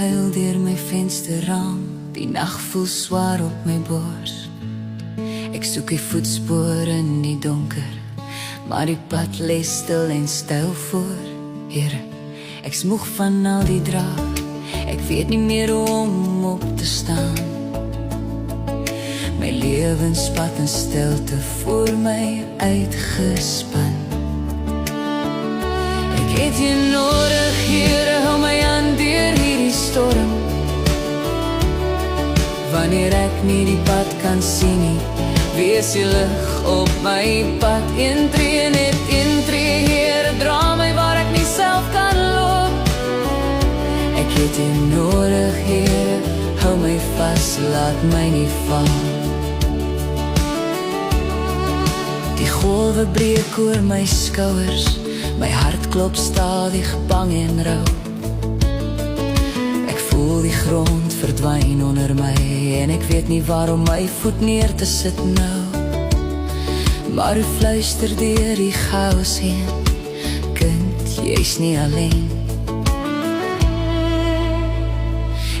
skuil deur my vensterraam. Die nag voel swaar op my bors. Ek soek die voetspore in die donker, maar die pad lê stil en styl voor. Here, ek smoeg van al die draad. Ek weet nie meer hoe om op te staan. My lewenspad in stilte voor my uitgespan. Ek het jy nodig, Here, hou my aan deur hierdie storm. Wanneer ek nie die pad kan sien nie, wees jy lig op my pad. Intree net intree, Here, dra my waar ek nie self kan loop. Ek het jy nodig, Here, hou my vas, laat my nie val. Die golwe breek oor my skouers, my hart klop stadig bang en rou. Ek voel die grond verdwyn onder my en ek weet nie waar om my voet neer te sit nou. Maar u fluister deur die chaos heen, kind, jy's nie alleen.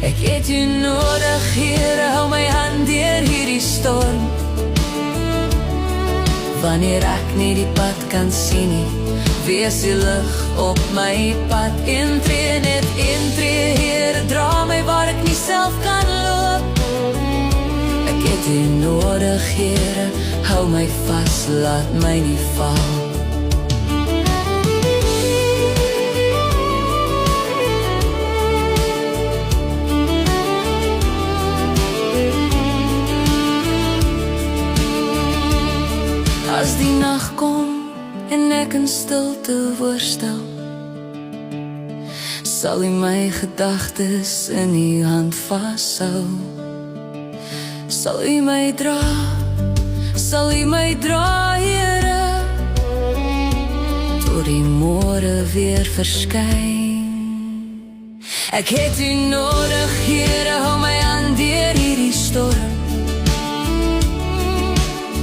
Ek het u nodig, Here, hou my hand deur hierdie storm. Wanneer ek nie die pad kan sien nie, wees die lig op my pad. Intree net intree, Here, dra my waar ek nie self kan loop. Ek het u nodig, Here, hou my vas, laat my nie val. As die nacht kom en ek in stilte worstel, sal u my gedagtes in u hand vashou. Sal u my dra, Here, tot die môre weer verskyn. Ek het u nodig, Here, hou my aan deur hierdie storm.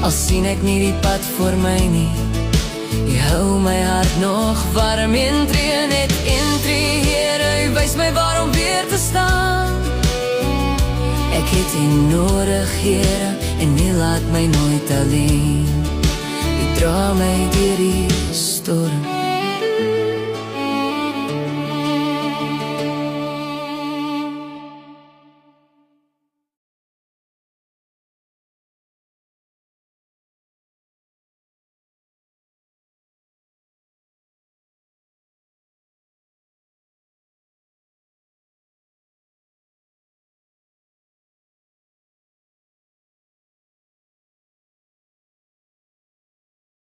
Al sien ek nie die pad voor my nie, u hou my hart nog warm. Intree net intree, Here, u wys my waar om weer te staan. Ek het u nodig, Here, en u laat my nooit alleen. U dra my deur die storm.